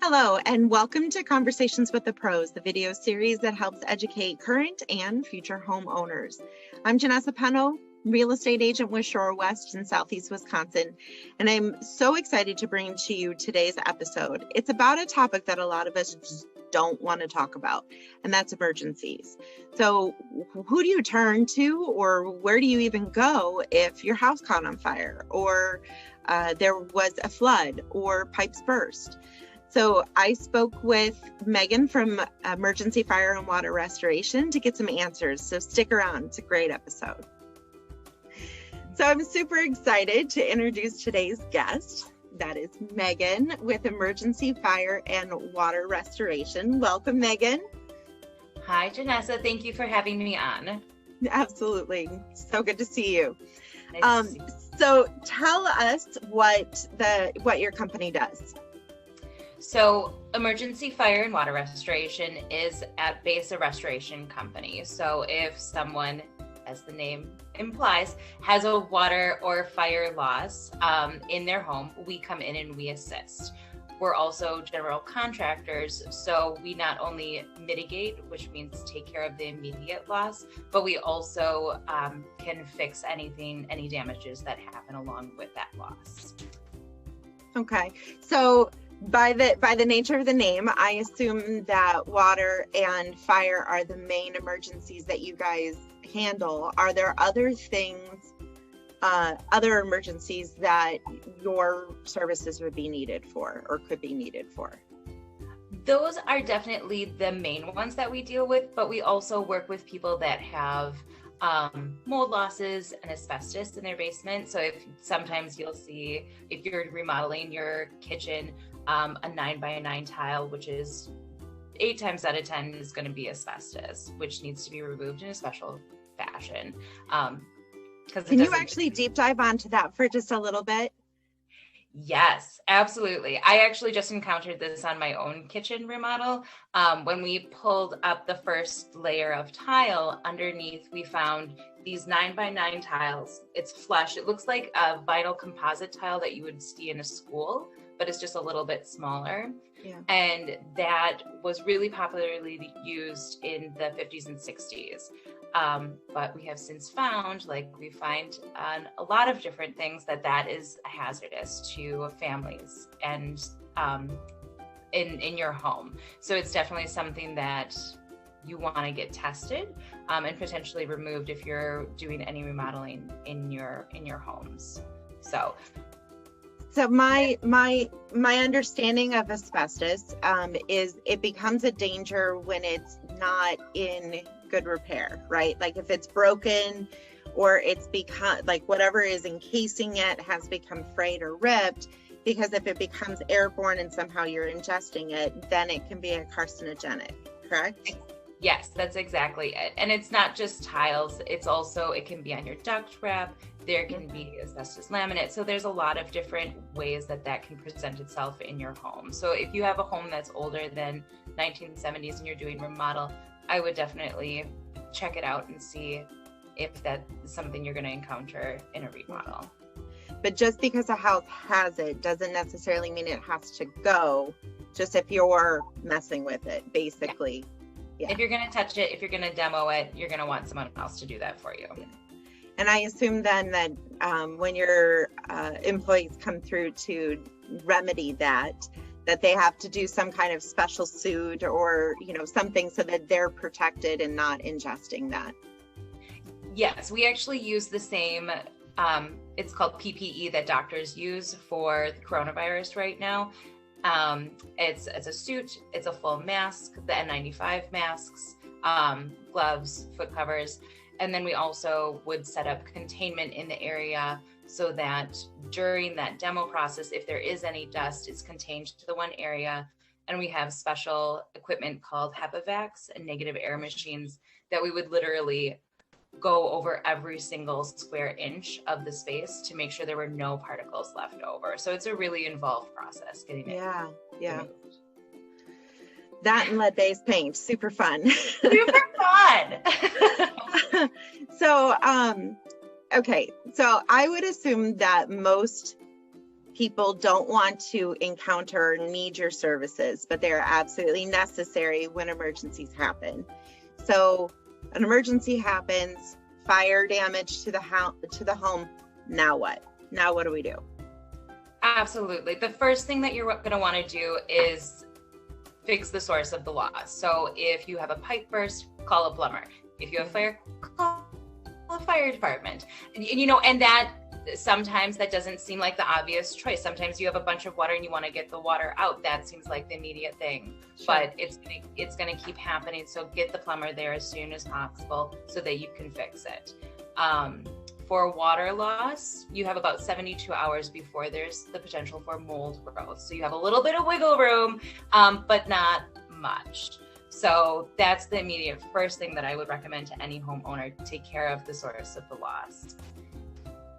Hello, and welcome to Conversations with the Pros, the video series that helps educate current and future homeowners. I'm Janessa Peno, real estate agent with Shore West in Southeast Wisconsin, and I'm so excited to bring to you today's episode. It's about a topic that a lot of us just don't want to talk about, and that's emergencies. So who do you turn to, or where do you even go if your house caught on fire, or there was a flood, or pipes burst? So I spoke with Megan from Emergency Fire and Water Restoration to get some answers. So stick around, it's a great episode. So I'm super excited to introduce today's guest. That is Megan with Emergency Fire and Water Restoration. Welcome, Megan. Hi, Janessa. Thank you for having me on. Absolutely. So good to see you. Nice to see you. So tell us what your company does. So Emergency Fire and Water Restoration is at base a restoration company. So if someone, as the name implies, has a water or fire loss in their home, we come in and we assist. We're also general contractors, so we not only mitigate, which means take care of the immediate loss, but we also can fix any damages that happen along with that loss. Okay, so by the nature of the name, I assume that water and fire are the main emergencies that you guys handle. Are there other things, other emergencies that your services would be needed for or could be needed for? Those are definitely the main ones that we deal with, but we also work with people that have mold losses and asbestos in their basement. So sometimes you'll see, if you're remodeling your kitchen, a 9x9 tile, which is 8 times out of 10 is going to be asbestos, which needs to be removed in a special fashion. Can you actually deep dive onto that for just a little bit? Yes, absolutely. I actually just encountered this on my own kitchen remodel. When we pulled up the first layer of tile, underneath we found these 9x9 tiles. It's flush. It looks like a vinyl composite tile that you would see in a school, but it's just a little bit smaller. Yeah. And that was really popularly used in the 50s and 60s. But we have since found, we find on a lot of different things, that is hazardous to families and in your home. So it's definitely something that you want to get tested and potentially removed if you're doing any remodeling in your homes. So my understanding of asbestos is it becomes a danger when it's not in good repair, right? Like if it's broken or it's become whatever is encasing it has become frayed or ripped, because if it becomes airborne and somehow you're ingesting it, then it can be a carcinogenic, correct? Yes, that's exactly it. And it's not just tiles, it can be on your duct wrap, there can be asbestos laminate. So there's a lot of different ways that can present itself in your home. So if you have a home that's older than 1970s and you're doing remodel, I would definitely check it out and see if that is something you're going to encounter in a remodel. But just because a house has it doesn't necessarily mean it has to go, just if you're messing with it, basically. Yeah. If you're going to touch it, if you're going to demo it, you're going to want someone else to do that for you. Yeah. And I assume then that when your employees come through to remedy that they have to do some kind of special suit or, something so that they're protected and not ingesting that. Yes, we actually use the same, it's called PPE that doctors use for the coronavirus right now. It's a suit, it's a full mask, the N95 masks, gloves, foot covers. And then we also would set up containment in the area so that during that demo process, if there is any dust, it's contained to the one area. And we have special equipment called HEPA-Vacs and negative air machines that we would literally go over every single square inch of the space to make sure there were no particles left over. So it's a really involved process getting it. Yeah. That and lead-based paint, super fun. Super fun. So, okay. So I would assume that most people don't want to encounter or need your services, but they're absolutely necessary when emergencies happen. So an emergency happens, fire damage to the home. Now what? Now what do we do? Absolutely. The first thing that you're going to want to do is fix the source of the loss. So if you have a pipe burst, call a plumber. If you have fire, call a fire department. And that sometimes that doesn't seem like the obvious choice. Sometimes you have a bunch of water and you want to get the water out. That seems like the immediate thing, but it's going to keep happening. So get the plumber there as soon as possible so that you can fix it. For water loss, you have about 72 hours before there's the potential for mold growth. So you have a little bit of wiggle room, but not much. So that's the immediate first thing that I would recommend to any homeowner: take care of the source of the loss.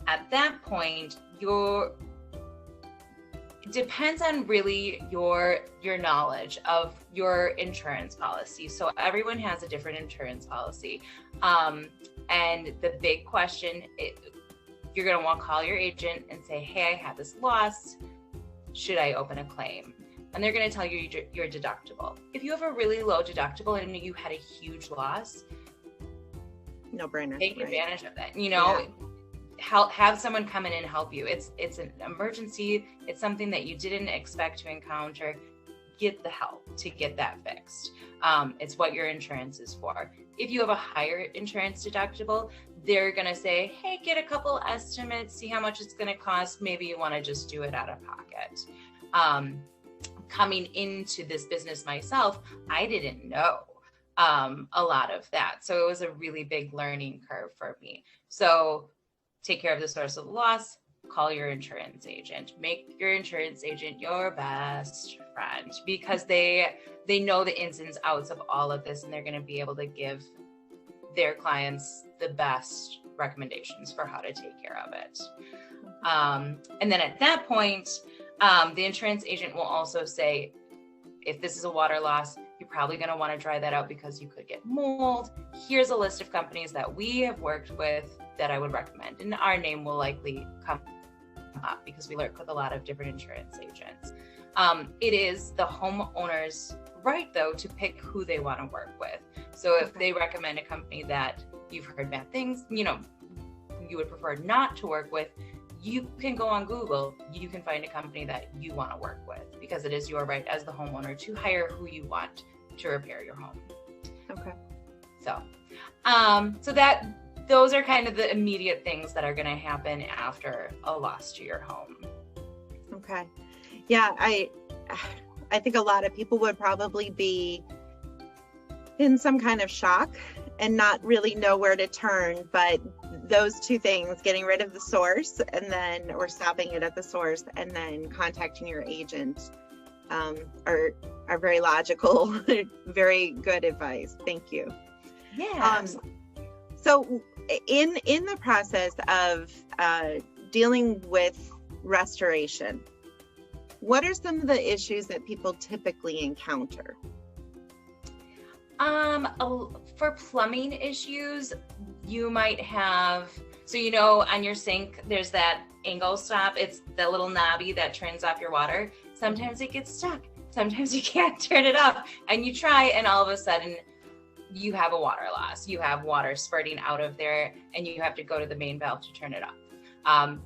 At that point, it depends on really your knowledge of your insurance policy. So everyone has a different insurance policy. And the big question, you're going to want to call your agent and say, hey, I had this loss. Should I open a claim? And they're going to tell you your deductible. If you have a really low deductible and you had a huge loss, no brainer. Take advantage of that. Have someone come in and help you. It's an emergency. It's something that you didn't expect to encounter. Get the help to get that fixed. It's what your insurance is for. If you have a higher insurance deductible, they're going to say, hey, get a couple estimates, see how much it's going to cost. Maybe you want to just do it out of pocket. Coming into this business myself, I didn't know a lot of that. So it was a really big learning curve for me. So take care of the source of the loss, call your insurance agent. Make your insurance agent your best friend, because they know the ins and outs of all of this, and they're going to be able to give their clients the best recommendations for how to take care of it. And then at that point, the insurance agent will also say, if this is a water loss, you're probably going to want to dry that out because you could get mold. Here's a list of companies that we have worked with that I would recommend. And our name will likely come up because we work with a lot of different insurance agents. It is the homeowner's right, though, to pick who they want to work with. So if they recommend a company that you've heard bad things, you would prefer not to work with, you can go on Google, you can find a company that you want to work with, because it is your right as the homeowner to hire who you want to repair your home. Okay. So, those are kind of the immediate things that are going to happen after a loss to your home. Okay. Yeah, I think a lot of people would probably be in some kind of shock and not really know where to turn, but those two things, getting rid of the source or stopping it at the source and then contacting your agent, are very logical, very good advice. Thank you. Yeah. So in the process of dealing with restoration, what are some of the issues that people typically encounter? For plumbing issues, you might have, on your sink, there's that angle stop. It's the little knobby that turns off your water. Sometimes it gets stuck. Sometimes you can't turn it off, and you try, and all of a sudden you have a water loss. You have water spurting out of there, and you have to go to the main valve to turn it off.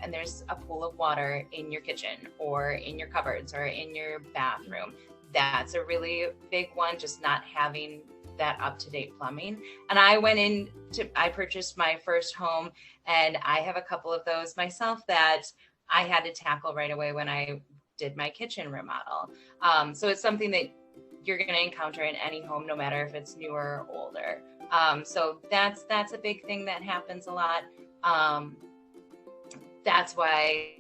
And there's a pool of water in your kitchen or in your cupboards or in your bathroom. That's a really big one, just not having that up-to-date plumbing. And I purchased my first home, and I have a couple of those myself that I had to tackle right away when I did my kitchen remodel. So it's something that you're going to encounter in any home, no matter if it's newer or older. So that's a big thing that happens a lot. That's why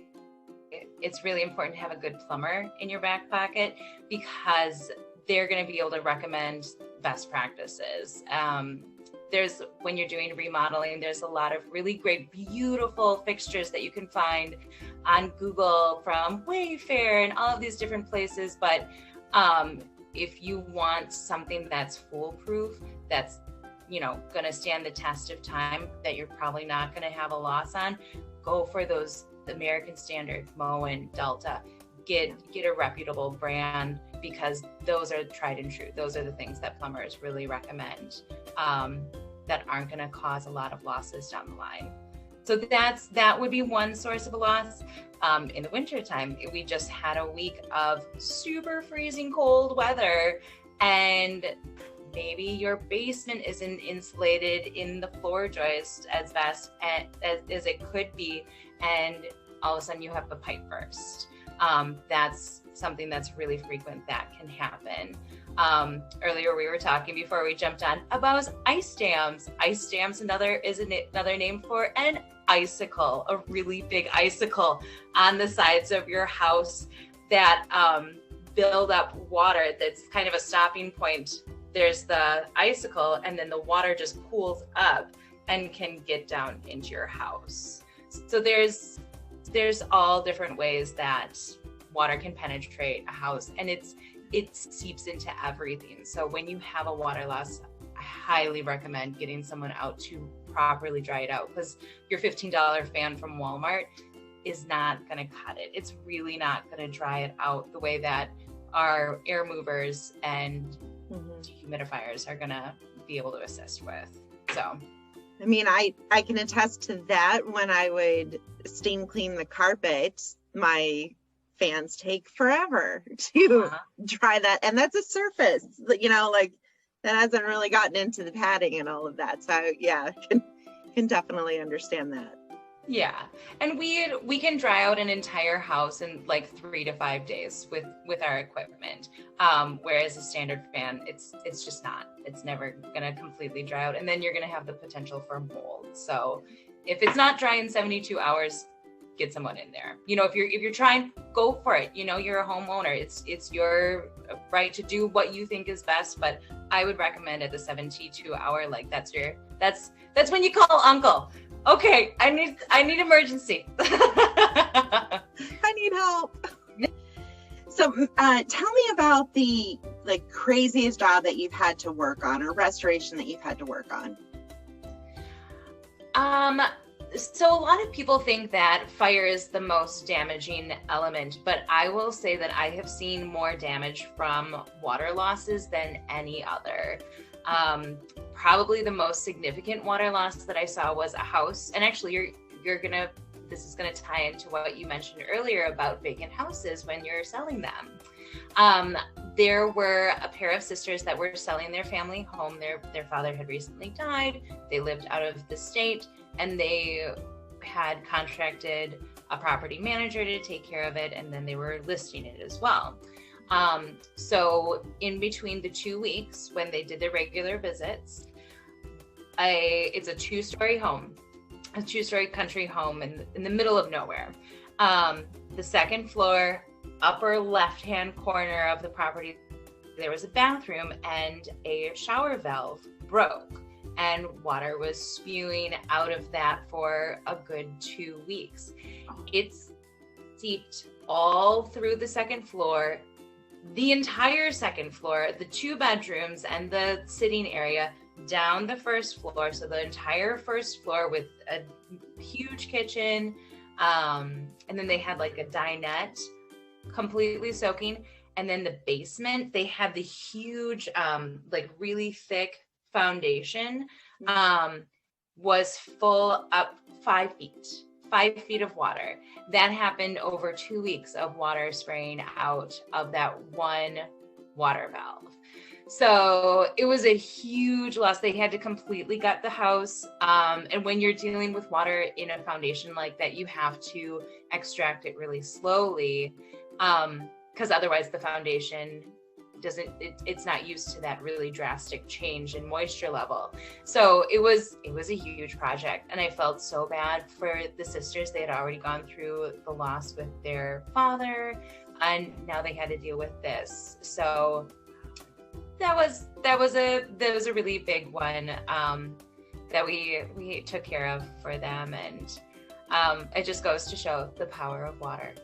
it's really important to have a good plumber in your back pocket, because they're going to be able to recommend best practices. When you're doing remodeling, there's a lot of really great, beautiful fixtures that you can find on Google from Wayfair and all of these different places. But if you want something that's foolproof, that's going to stand the test of time, that you're probably not going to have a loss on, go for those the American Standard, Moen, Delta. Get a reputable brand, because those are tried and true. Those are the things that plumbers really recommend, that aren't going to cause a lot of losses down the line. So that would be one source of a loss. In the wintertime, we just had a week of super freezing cold weather, and maybe your basement isn't insulated in the floor joist as best as it could be, and all of a sudden you have a pipe burst. That's something that's really frequent that can happen. Earlier we were talking before we jumped on about ice dams. Ice dams is another name for an icicle, a really big icicle on the sides of your house that build up water. That's kind of a stopping point. There's the icicle, and then the water just pools up and can get down into your house. So there's all different ways that water can penetrate a house, and it seeps into everything. So when you have a water loss, I highly recommend getting someone out to properly dry it out, because your $15 fan from Walmart is not going to cut it. It's really not going to dry it out the way that our air movers and dehumidifiers are going to be able to assist with. So I mean, I can attest to that. When I would steam clean the carpet, my fans take forever to dry that. And that's a surface, like that hasn't really gotten into the padding and all of that. So yeah, can definitely understand that. Yeah. And we can dry out an entire house in like 3 to 5 days with our equipment. Whereas a standard fan, it's just not. It's never gonna completely dry out. And then you're gonna have the potential for mold. So if it's not dry in 72 hours, get someone in there. If you're trying, go for it. You're a homeowner. It's your right to do what you think is best. But I would recommend at the 72 hour, like that's when you call uncle. Okay, I need emergency. I need help. So tell me about the craziest job that you've had to work on, or restoration that you've had to work on. So a lot of people think that fire is the most damaging element, but I will say that I have seen more damage from water losses than any other. Probably the most significant water loss that I saw was a house. And actually this is gonna tie into what you mentioned earlier about vacant houses when you're selling them. There were a pair of sisters that were selling their family home. Their father had recently died. They lived out of the state, and they had contracted a property manager to take care of it, and then they were listing it as well. So in between the 2 weeks when they did their regular visits, it's a 2-story home, a 2-story country home in the middle of nowhere. The second floor, upper left-hand corner of the property, there was a bathroom, and a shower valve broke, and water was spewing out of that for a good 2 weeks. It seeped all through the second floor, the entire second floor, the 2 bedrooms and the sitting area, down the first floor. So the entire first floor with a huge kitchen, and then they had like a dinette completely soaking. And then the basement, they had the huge, really thick foundation, was full up 5 feet. 5 feet of water. That happened over 2 weeks of water spraying out of that one water valve. So it was a huge loss. They had to completely gut the house. And when you're dealing with water in a foundation like that, you have to extract it really slowly, because otherwise the foundation it's not used to that really drastic change in moisture level. So it was a huge project, and I felt so bad for the sisters. They had already gone through the loss with their father, and now they had to deal with this. So that was a really big one that we took care of for them, and it just goes to show the power of water.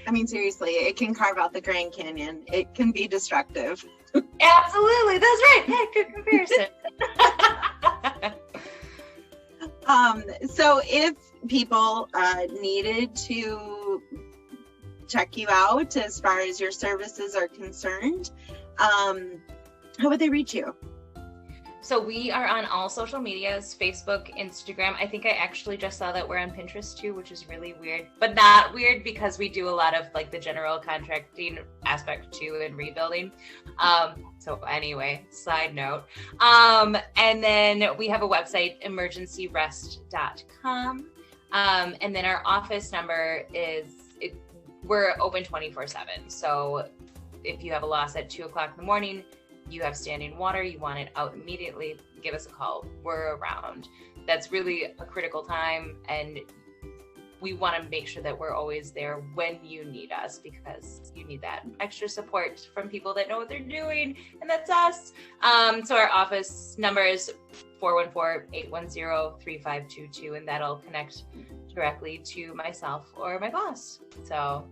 I mean, seriously, it can carve out the Grand Canyon. It can be destructive. Absolutely, that's right. Yeah, good comparison. So if people needed to check you out as far as your services are concerned, how would they reach you? So we are on all social medias, Facebook, Instagram. I think I actually just saw that we're on Pinterest too, which is really weird, but not weird because we do a lot of like the general contracting aspect too and rebuilding. So anyway, side note. And then we have a website, emergencyrest.com. And then our office number is, we're open 24/7. So if you have a loss at 2:00 in the morning, you have standing water, you want it out immediately, give us a call. We're around. That's really a critical time, and we want to make sure that we're always there when you need us, because you need that extra support from people that know what they're doing, and that's us. So our office number is 414-810-3522, and that'll connect directly to myself or my boss. So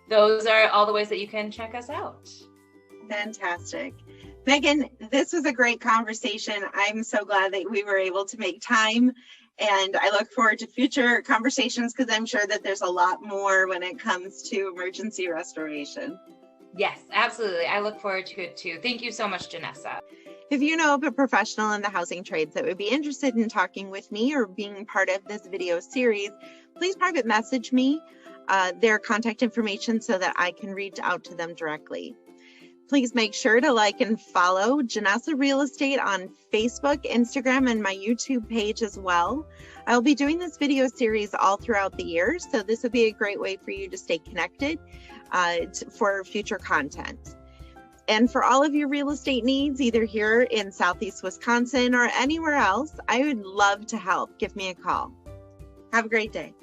those are all the ways that you can check us out. Fantastic. Megan, this was a great conversation. I'm so glad that we were able to make time, and I look forward to future conversations because I'm sure that there's a lot more when it comes to emergency restoration. Yes, absolutely. I look forward to it too. Thank you so much, Janessa. If you know of a professional in the housing trades that would be interested in talking with me or being part of this video series, please private message me their contact information so that I can reach out to them directly. Please make sure to like and follow Janessa Real Estate on Facebook, Instagram, and my YouTube page as well. I'll be doing this video series all throughout the year, so this would be a great way for you to stay connected for future content. And for all of your real estate needs, either here in Southeast Wisconsin or anywhere else, I would love to help. Give me a call. Have a great day.